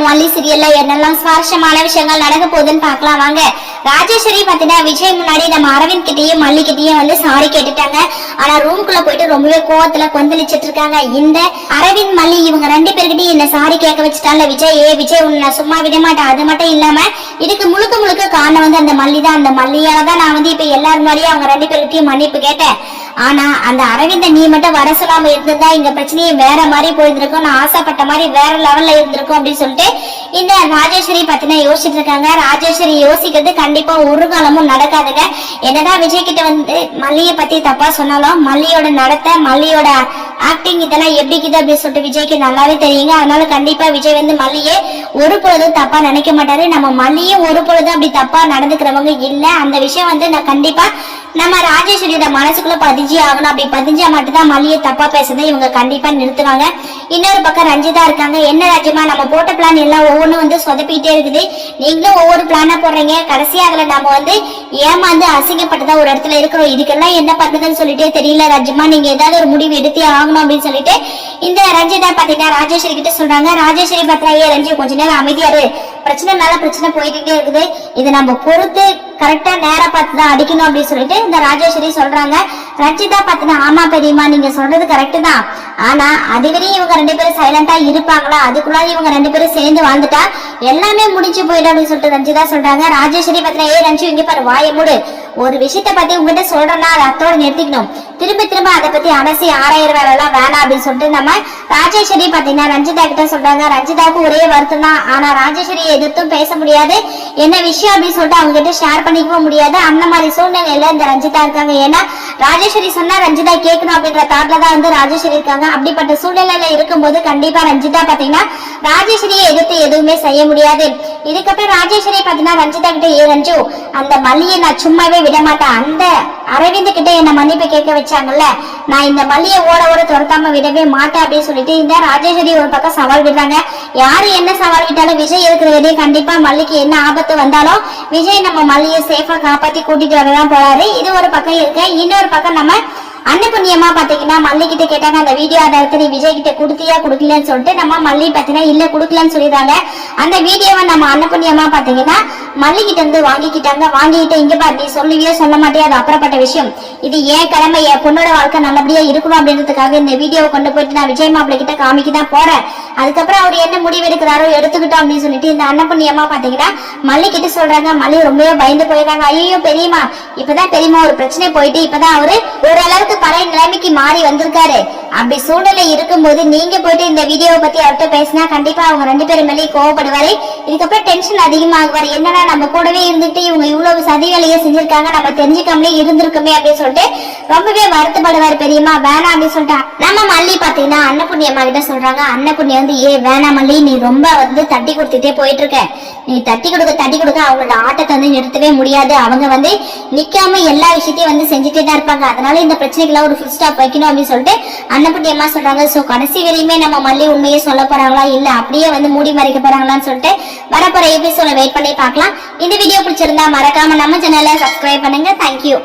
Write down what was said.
மல்லி சீரியல்ல என்னெல்லாம் சுவாரஸ்யமான விஷயங்கள் நடக்க போகுதுன்னு பார்க்கலாம் வாங்க. ராஜேஸ்வரி பாத்தீங்கன்னா விஜய் முன்னாடி நம்ம அரவிந்த் கிட்டயும் மல்லி கிட்டயும் வந்து சாரி கேட்டுட்டாங்க. ஆனா ரூம்குள்ள போயிட்டு ரொம்பவே கோவத்துல கொந்தளிச்சிட்டு இருக்காங்க. இந்த அரவிந்த் மல்லி இவங்க ரெண்டு பேருக்கிட்டையும் என்ன சாரி கேட்க வச்சுட்டால விஜய் உன்னை சும்மா விட மாட்டேன். அது மட்டும் இல்லாம இதுக்கு முழுக்க காரணம் வந்து அந்த மல்லி தான். அந்த மல்லியாலதான் நான் வந்து இப்ப எல்லாரும் முன்னாடியும் அவங்க ரெண்டு பேருக்கிட்டையும் மன்னிப்பு கேட்டேன். ஆனா அந்த அரவிந்த நீ மட்டும் வர சொல்லாம இருந்திருந்தா இங்க பிரச்சனையே வேற மாதிரி போயிருந்திருக்கும். நான் ஆசைப்பட்ட மாதிரி வேற லெவல்ல இருந்திருக்கும் அப்படின்னு சொல்லிட்டு இந்த ராஜேஸ்வரி பத்தின யோசிச்சுட்டு இருக்காங்க. ராஜேஸ்வரி யோசிக்கிறது கண்டிப்பா ஒரு காலமும் நடக்காதுங்க. என்னதான் விஜய் கிட்ட வந்து மல்லிய பத்தி தப்பா சொன்னாலும் மல்லியோட நடத்தை மல்லியோட ஆக்டிங் இதெல்லாம் எப்படி இருக்குது அப்படின்னு சொல்லிட்டு விஜய்க்கு நல்லாவே தெரியுங்க. அதனால கண்டிப்பா விஜய் வந்து மல்லியே ஒரு பொழுதும் தப்பா நினைக்க மாட்டாரு. நம்ம மல்லியும் ஒரு பொழுதும் அப்படி தப்பா நடந்துக்கிறவங்க இல்ல. அந்த விஷயம் வந்து நான் கண்டிப்பா நம்ம ராஜேஸ்வரியோட மனசுக்குள்ள பதிஞ்சே ஆகணும். அப்படி பதிஞ்சா மட்டும்தான் மல்லியை தப்பா பேசுறதை இவங்க கண்டிப்பா நிறுத்துவாங்க. இன்னொரு பக்கம் ரஞ்சிதா இருக்காங்க. என்ன ராஜ்யமா நம்ம போட்ட பிளான் எல்லாம் ஒவ்வொன்றும் வந்து சொதப்பிட்டே இருக்குது. நீங்களும் ஒவ்வொரு பிளானா போடுறீங்க. கடைசியா அதுல நம்ம வந்து ஏமாந்து அசிங்கப்பட்டுதான் ஒரு இடத்துல இருக்கிறோம். இதுக்கெல்லாம் என்ன பண்றதுன்னு சொல்லிட்டே தெரியல ராஜ்யமா. நீங்க ஏதாவது ஒரு முடிவு எடுத்தே ஆகணும் அப்படின்னு சொல்லிட்டு இந்த ரஞ்சிதா பாத்தீங்கன்னா ராஜேஸ்வரி கிட்ட சொல்றாங்க. ராஜேஸ்வரி பாத்திராயே ரஞ்சி கொஞ்ச நேரம் அமைதியாரு. பிரச்சனை மேல பிரச்சனை போயிட்டே இருக்குது. இதை நம்ம பொறுத்து கரெக்டா நேரம் பார்த்துதான் அடிக்கணும் அப்படின்னு சொல்லிட்டு இந்த ராஜேஸ்வரி சொல்றாங்க. ரஞ்சிதா பாத்தீங்கன்னா ஆமா பெரியமா நீங்க சொல்றது கரெக்ட் தான். ஆனா அதுவரையும் இவங்க ரெண்டு பேரும் சைலண்டா இருப்பாங்களா? அதுக்குள்ள இவங்க ரெண்டு பேரும் சேர்ந்து வாழ்ந்துட்டா எல்லாமே முடிஞ்சு போயிடும் அப்படின்னு சொல்லிட்டு ரஞ்சிதா சொல்றாங்க. ராஜேஸ்வரி பாத்தீங்கன்னா ரஞ்சி இங்க பாரு வாயை மூடு. ஒரு விஷயத்த பத்தி உங்ககிட்ட சொல்றேன்னா அதை அத்தோட நிறுத்திக்கணும். திரும்ப அதை பத்தி அலசி ஆராயிரம் வேலைலாம் வேணாம் அப்படின்னு சொல்லிட்டு நம்ம ராஜேஸ்வரி பாத்தீங்கன்னா ரஞ்சிதா கிட்ட சொல்றாங்க. ரஞ்சிதாவுக்கு ஒரே வருத்தம் தான். ஆனா ராஜேஸ்வரியை எதிர்த்தும் பேச முடியாது. என்ன விஷயம் அப்படின்னு சொல்லிட்டு அவங்க கிட்ட ஷேர் பண்ணிக்கவும் முடியாது. அந்த மாதிரி சூழ்நிலையில இந்த ரஞ்சிதா இருக்காங்க. ஏன்னா ராஜேஸ்வரி சொன்னா ரஞ்சிதா கேட்கணும் அப்படின்ற தாட்ல தான் வந்து ராஜேஸ்வரி இருக்காங்க. அப்படிப்பட்ட சூழ்நிலையில இருக்கும்போது கண்டிப்பா ரஞ்சிதா பாத்தீங்கன்னா ராஜேஸ்வரியை எதிர்த்து எதுவுமே செய்ய முடியாது. இதுக்கப்புறம் ராஜேஸ்வரி பாத்தீங்கன்னா ரஞ்சிதா கிட்ட ரஞ்சு அந்த மல்லியை நான் சும்மாவே விட மாட்டேன். அந்த அரவிந்த் கிட்ட என்ன மன்னிப்பு கேட்க வச்சாங்கல்ல, நான் இந்த மல்லியை ஓட துரத்தாம விடவே மாட்டேன் அப்படின்னு சொல்லிட்டு இந்த ராஜேஸ்வரி ஒரு பக்கம் சவால் விடுறாங்க. யாரு என்ன சவால் விட்டாலும் விஜய் இருக்கிறதே கண்டிப்பா மல்லிக்கு என்ன ஆபத்து வந்தாலும் விஜய் நம்ம மல்லியை சேஃபா காப்பாத்தி கூட்டிட்டு வரதான் போறாரு. இது ஒரு பக்கம் இருக்கு. இன்னொரு பக்கம் நம்ம அன்னபுண்ணியமா பாத்தீங்கன்னா மல்லி கிட்ட கேட்டாங்க அந்த வீடியோ ஆதாரத்தை நீ விஜய் கிட்ட கொடுத்தியா கொடுக்கலன்னு சொல்லிட்டு நம்ம மல்லி பாத்தீங்கன்னா இல்ல கொடுக்கலன்னு சொல்லிடுறாங்க. அந்த வீடியோவை நம்ம அன்னபுண்ணியமா பாத்தீங்கன்னா மல்லி கிட்ட இருந்து வாங்கிக்கிட்டு இங்க பாரு நீ சொல்லுவியோ சொல்ல மாட்டே அது அப்புறப்பட்ட விஷயம். இது ஏன் கடமை என் பொண்ணோட வாழ்க்கை நல்லபடியா இருக்கணும் அப்படின்றதுக்காக இந்த வீடியோவை கொண்டு போயிட்டு நான் விஜய் மாப்பிள்ளை கிட்ட காமிக்கதான் போறேன். அதுக்கப்புறம் அவர் என்ன முடிவு எடுக்கிறாரோ எடுத்துக்கிட்டோம் அப்படின்னு சொல்லிட்டு இந்த அன்னபுண்ணியமா பாத்தீங்கன்னா மல்லி கிட்ட சொல்றாங்க. மல்லி ரொம்பவே பயந்து போயிடுறாங்க. ஐயோ பெரியமா இப்பதான் பெரியமா ஒரு பிரச்சனை போயிட்டு இப்பதான் அவரு ஓரளவுக்கு பழைய நிலைமைக்கு மாறி வந்திருக்காரு. அப்படி சூழ்நிலை இருக்கும்போது நீங்க போயிட்டு இந்த வீடியோவை பத்தி அவர்கிட்ட பேசினா கண்டிப்பா அவங்க ரெண்டு பேரும் மேலே கோவப்படுவாரு. இதுக்கப்புறம் டென்ஷன் அதிகமாகுவாரு. என்னன்னா நம்ம கூடவே இருந்துட்டு இவங்க இவ்வளவு சதி வேலையை செஞ்சிருக்காங்க நம்ம தெரிஞ்சுக்காமலே இருந்திருக்குமே அப்படின்னு சொல்லிட்டு ரொம்பவே வருத்தப்படுவாரு. பெரியமா வேணாம் அப்படின்னு சொல்லிட்டு நம்ம மல்லி பாத்தீங்கன்னா அன்னபுண்ணியம்மா கிட்ட சொல்றாங்க. அன்னபுண்ணியம் வந்து வேணாம் மல்லி நீ ரொம்ப வந்து தட்டி கொடுத்துட்டே போயிட்டு இருக்க. நீ தட்டி கொடுக்க அவங்களோட ஆட்டத்தை வந்து நிறுத்தவே முடியாது. அவங்க வந்து நிக்காம எல்லா விஷயத்தையும் வந்து செஞ்சுட்டே தான் இருப்பாங்க. அதனால இந்த பிரச்சனைக்கெல்லாம் ஒரு ஃபுல் ஸ்டாப் வைக்கணும் அப்படின்னு சொல்லிட்டு அன்னபுண்ணியம்மா சொல்றாங்க. சோ கடைசி வரையுமே நம்ம மல்லி உண்மையை சொல்ல போறாங்களா இல்ல அப்படியே வந்து மூடி மறைக்க போறாங்களான்னு சொல்லிட்டு வரப்போற எபிசோட வெயிட் பண்ணி பார்க்கலாம். இந்த வீடியோ பிடிச்சிருந்தா மறக்காம நம்ம சேனலை சப்ஸ்கிரைப் பண்ணுங்க. தேங்க்யூ.